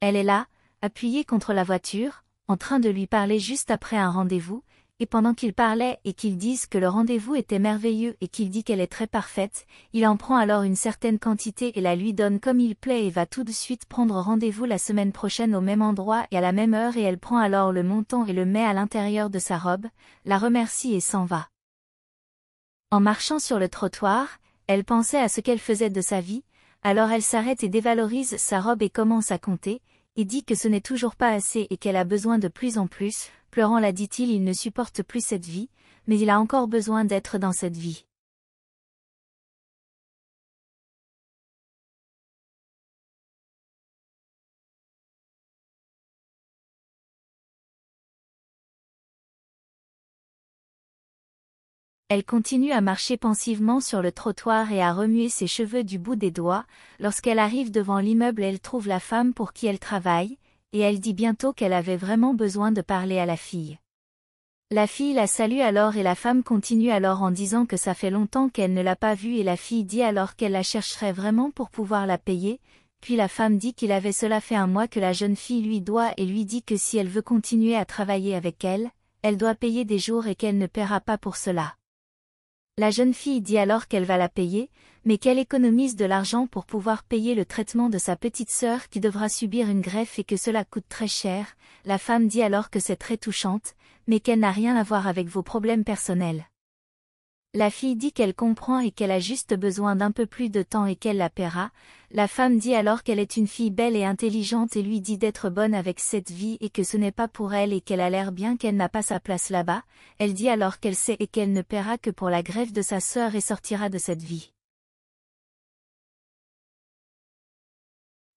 Elle est là, appuyée contre la voiture, en train de lui parler juste après un rendez-vous, et pendant qu'il parlait et qu'ils disent que le rendez-vous était merveilleux et qu'il dit qu'elle est très parfaite, il en prend alors une certaine quantité et la lui donne comme il plaît et va tout de suite prendre rendez-vous la semaine prochaine au même endroit et à la même heure et elle prend alors le montant et le met à l'intérieur de sa robe, la remercie et s'en va. En marchant sur le trottoir, elle pensait à ce qu'elle faisait de sa vie, alors elle s'arrête et dévalorise sa robe et commence à compter, et dit que ce n'est toujours pas assez et qu'elle a besoin de plus en plus. Pleurant la dit-il, il ne supporte plus cette vie, mais il a encore besoin d'être dans cette vie. Elle continue à marcher pensivement sur le trottoir et à remuer ses cheveux du bout des doigts. Lorsqu'elle arrive devant l'immeuble, elle trouve la femme pour qui elle travaille, et elle dit bientôt qu'elle avait vraiment besoin de parler à la fille. La fille la salue alors et la femme continue alors en disant que ça fait longtemps qu'elle ne l'a pas vue et la fille dit alors qu'elle la chercherait vraiment pour pouvoir la payer, puis la femme dit qu'il avait cela fait un mois que la jeune fille lui doit et lui dit que si elle veut continuer à travailler avec elle, elle doit payer des jours et qu'elle ne paiera pas pour cela. La jeune fille dit alors qu'elle va la payer, mais qu'elle économise de l'argent pour pouvoir payer le traitement de sa petite sœur qui devra subir une greffe et que cela coûte très cher. La femme dit alors que c'est très touchante, mais qu'elle n'a rien à voir avec vos problèmes personnels. La fille dit qu'elle comprend et qu'elle a juste besoin d'un peu plus de temps et qu'elle la paiera. La femme dit alors qu'elle est une fille belle et intelligente et lui dit d'être bonne avec cette vie et que ce n'est pas pour elle et qu'elle a l'air bien qu'elle n'a pas sa place là-bas. Elle dit alors qu'elle sait et qu'elle ne paiera que pour la greffe de sa sœur et sortira de cette vie.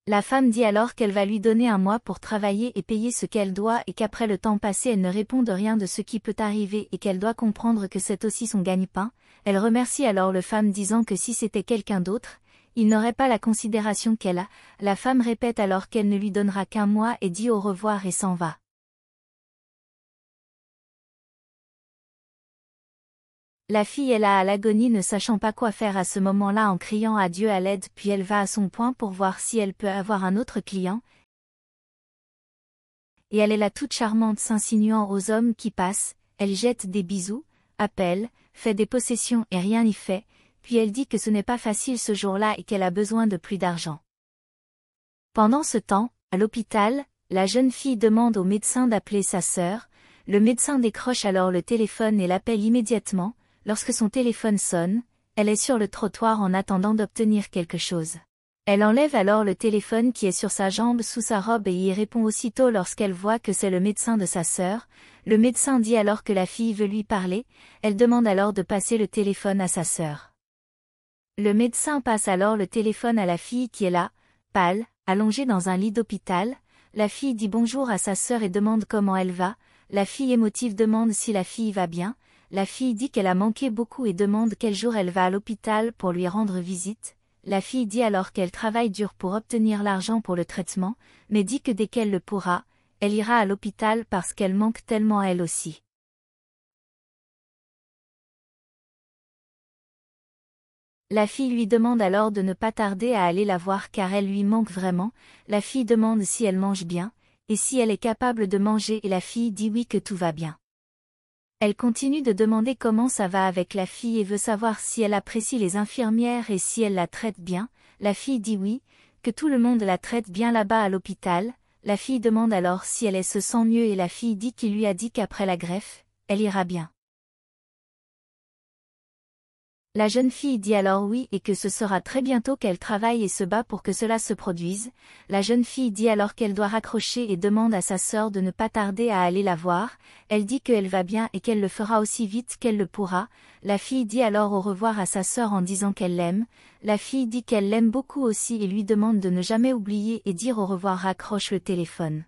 La femme dit alors qu'elle va lui donner un mois pour travailler et payer ce qu'elle doit et qu'après le temps passé elle ne répond de rien de ce qui peut arriver et qu'elle doit comprendre que c'est aussi son gagne-pain. Elle remercie alors le femme disant que si c'était quelqu'un d'autre, il n'aurait pas la considération qu'elle a. La femme répète alors qu'elle ne lui donnera qu'un mois et dit au revoir et s'en va. La fille est là à l'agonie ne sachant pas quoi faire à ce moment-là en criant adieu à l'aide puis elle va à son point pour voir si elle peut avoir un autre client. Et elle est là toute charmante s'insinuant aux hommes qui passent, elle jette des bisous, appelle, fait des possessions et rien n'y fait, puis elle dit que ce n'est pas facile ce jour-là et qu'elle a besoin de plus d'argent. Pendant ce temps, à l'hôpital, la jeune fille demande au médecin d'appeler sa sœur, le médecin décroche alors le téléphone et l'appelle immédiatement. Lorsque son téléphone sonne, elle est sur le trottoir en attendant d'obtenir quelque chose. Elle enlève alors le téléphone qui est sur sa jambe sous sa robe et y répond aussitôt lorsqu'elle voit que c'est le médecin de sa sœur. Le médecin dit alors que la fille veut lui parler, elle demande alors de passer le téléphone à sa sœur. Le médecin passe alors le téléphone à la fille qui est là, pâle, allongée dans un lit d'hôpital. La fille dit bonjour à sa sœur et demande comment elle va. La fille émotive demande si la fille va bien. La fille dit qu'elle a manqué beaucoup et demande quel jour elle va à l'hôpital pour lui rendre visite. La fille dit alors qu'elle travaille dur pour obtenir l'argent pour le traitement, mais dit que dès qu'elle le pourra, elle ira à l'hôpital parce qu'elle manque tellement elle aussi. La fille lui demande alors de ne pas tarder à aller la voir car elle lui manque vraiment. La fille demande si elle mange bien, et si elle est capable de manger et la fille dit oui que tout va bien. Elle continue de demander comment ça va avec la fille et veut savoir si elle apprécie les infirmières et si elle la traite bien. La fille dit oui, que tout le monde la traite bien là-bas à l'hôpital. La fille demande alors si elle se sent mieux et la fille dit qu'il lui a dit qu'après la greffe, elle ira bien. La jeune fille dit alors oui et que ce sera très bientôt qu'elle travaille et se bat pour que cela se produise. La jeune fille dit alors qu'elle doit raccrocher et demande à sa sœur de ne pas tarder à aller la voir. Elle dit qu'elle va bien et qu'elle le fera aussi vite qu'elle le pourra. La fille dit alors au revoir à sa sœur en disant qu'elle l'aime. La fille dit qu'elle l'aime beaucoup aussi et lui demande de ne jamais oublier et dire au revoir raccroche le téléphone.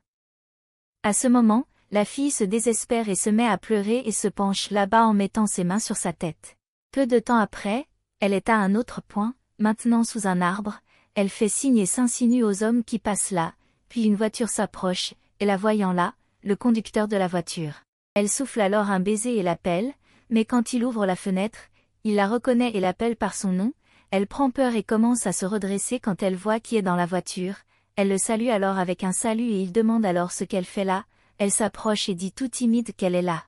À ce moment, la fille se désespère et se met à pleurer et se penche là-bas en mettant ses mains sur sa tête. Peu de temps après, elle est à un autre point, maintenant sous un arbre, elle fait signe et s'insinue aux hommes qui passent là, puis une voiture s'approche, et la voyant là, le conducteur de la voiture. Elle souffle alors un baiser et l'appelle, mais quand il ouvre la fenêtre, il la reconnaît et l'appelle par son nom, elle prend peur et commence à se redresser quand elle voit qui est dans la voiture, Elle le salue alors avec un salut et il demande alors ce qu'elle fait là. Elle s'approche et dit tout timide qu'elle est là.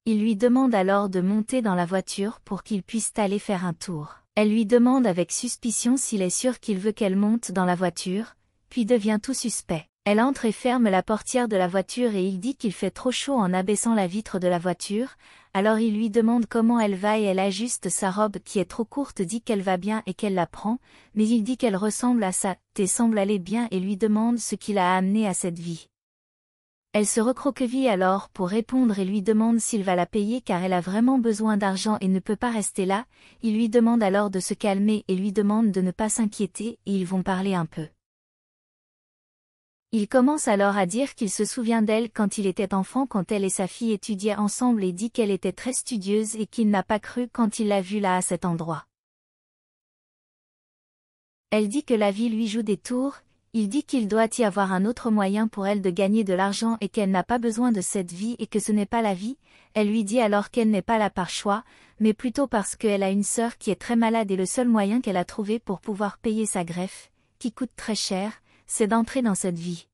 Il lui demande alors de monter dans la voiture pour qu'ils puissent aller faire un tour. Elle lui demande avec suspicion s'il est sûr qu'il veut qu'elle monte dans la voiture, puis devient tout suspect. Elle entre et ferme la portière de la voiture et il dit qu'il fait trop chaud en abaissant la vitre de la voiture, alors il lui demande comment elle va et elle ajuste sa robe qui est trop courte, dit qu'elle va bien et qu'elle la prend, mais il dit qu'elle ressemble à ça, et semble aller bien et lui demande ce qui l'a amené à cette vie. Elle se recroqueville alors pour répondre et lui demande s'il va la payer car elle a vraiment besoin d'argent et ne peut pas rester là. Il lui demande alors de se calmer et lui demande de ne pas s'inquiéter et ils vont parler un peu. Il commence alors à dire qu'il se souvient d'elle quand il était enfant, quand elle et sa fille étudiaient ensemble et dit qu'elle était très studieuse et qu'il n'a pas cru quand il l'a vue là à cet endroit. Elle dit que la vie lui joue des tours. Il dit qu'il doit y avoir un autre moyen pour elle de gagner de l'argent et qu'elle n'a pas besoin de cette vie et que ce n'est pas la vie. Elle lui dit alors qu'elle n'est pas là par choix, mais plutôt parce qu'elle a une sœur qui est très malade et le seul moyen qu'elle a trouvé pour pouvoir payer sa greffe, qui coûte très cher, c'est d'entrer dans cette vie.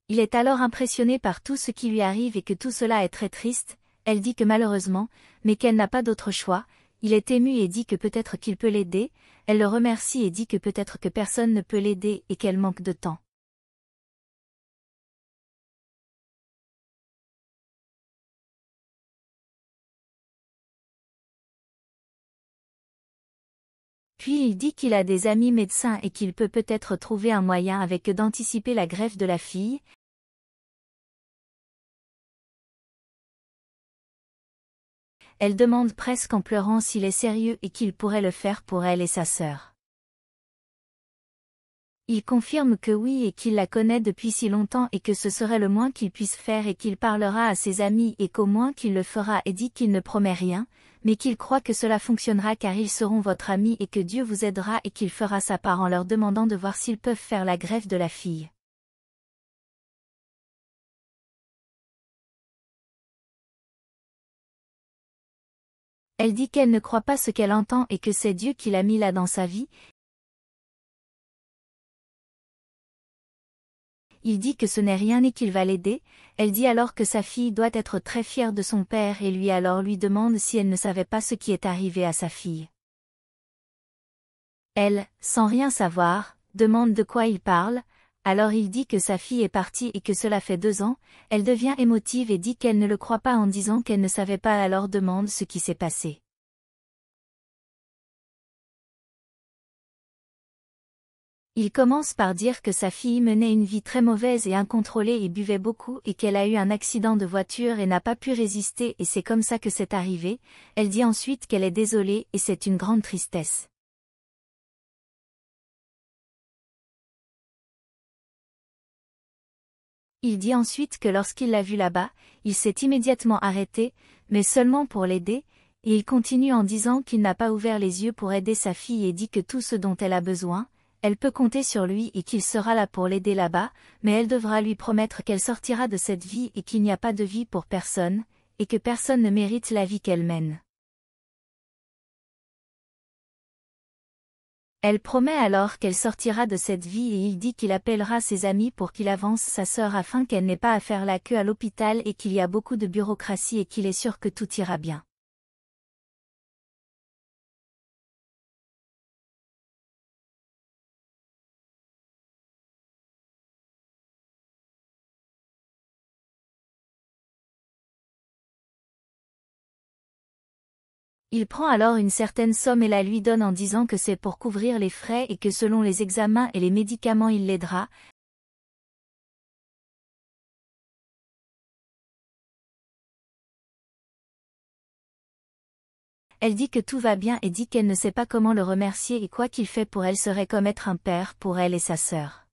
Il est alors impressionné par tout ce qui lui arrive et que tout cela est très triste. Elle dit que malheureusement, mais qu'elle n'a pas d'autre choix. Il est ému et dit que peut-être qu'il peut l'aider. Elle le remercie et dit que peut-être que personne ne peut l'aider et qu'elle manque de temps. Puis il dit qu'il a des amis médecins et qu'il peut peut-être trouver un moyen avec eux d'anticiper la greffe de la fille. Elle demande presque en pleurant s'il est sérieux et qu'il pourrait le faire pour elle et sa sœur. Il confirme que oui et qu'il la connaît depuis si longtemps et que ce serait le moins qu'il puisse faire et qu'il parlera à ses amis et qu'au moins qu'il le fera et dit qu'il ne promet rien, mais qu'il croit que cela fonctionnera car ils seront votre ami et que Dieu vous aidera et qu'il fera sa part en leur demandant de voir s'ils peuvent faire la greffe de la fille. Elle dit qu'elle ne croit pas ce qu'elle entend et que c'est Dieu qui l'a mis là dans sa vie. Il dit que ce n'est rien et qu'il va l'aider. Elle dit alors que sa fille doit être très fière de son père et lui alors lui demande si elle ne savait pas ce qui est arrivé à sa fille. Elle, sans rien savoir, demande de quoi il parle. Alors il dit que sa fille est partie et que cela fait 2 ans. Elle devient émotive et dit qu'elle ne le croit pas en disant qu'elle ne savait pas, alors demande ce qui s'est passé. Il commence par dire que sa fille menait une vie très mauvaise et incontrôlée et buvait beaucoup et qu'elle a eu un accident de voiture et n'a pas pu résister et c'est comme ça que c'est arrivé. Elle dit ensuite qu'elle est désolée et c'est une grande tristesse. Il dit ensuite que lorsqu'il l'a vue là-bas, il s'est immédiatement arrêté, mais seulement pour l'aider, et il continue en disant qu'il n'a pas ouvert les yeux pour aider sa fille et dit que tout ce dont elle a besoin, elle peut compter sur lui et qu'il sera là pour l'aider là-bas, mais elle devra lui promettre qu'elle sortira de cette vie et qu'il n'y a pas de vie pour personne, et que personne ne mérite la vie qu'elle mène. Elle promet alors qu'elle sortira de cette vie et il dit qu'il appellera ses amis pour qu'il avance sa sœur afin qu'elle n'ait pas à faire la queue à l'hôpital et qu'il y a beaucoup de bureaucratie et qu'il est sûr que tout ira bien. Il prend alors une certaine somme et la lui donne en disant que c'est pour couvrir les frais et que selon les examens et les médicaments il l'aidera. Elle dit que tout va bien et dit qu'elle ne sait pas comment le remercier et quoi qu'il fait pour elle serait comme être un père pour elle et sa sœur.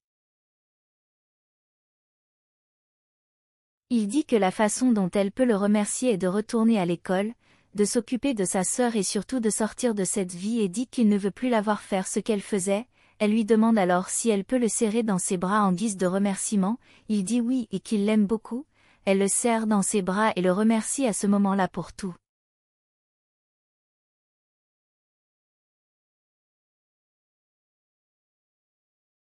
Il dit que la façon dont elle peut le remercier est de retourner à l'école, de s'occuper de sa sœur et surtout de sortir de cette vie et dit qu'il ne veut plus la voir faire ce qu'elle faisait. Elle lui demande alors si elle peut le serrer dans ses bras en guise de remerciement. Il dit oui et qu'il l'aime beaucoup. elle le serre dans ses bras et le remercie à ce moment-là pour tout.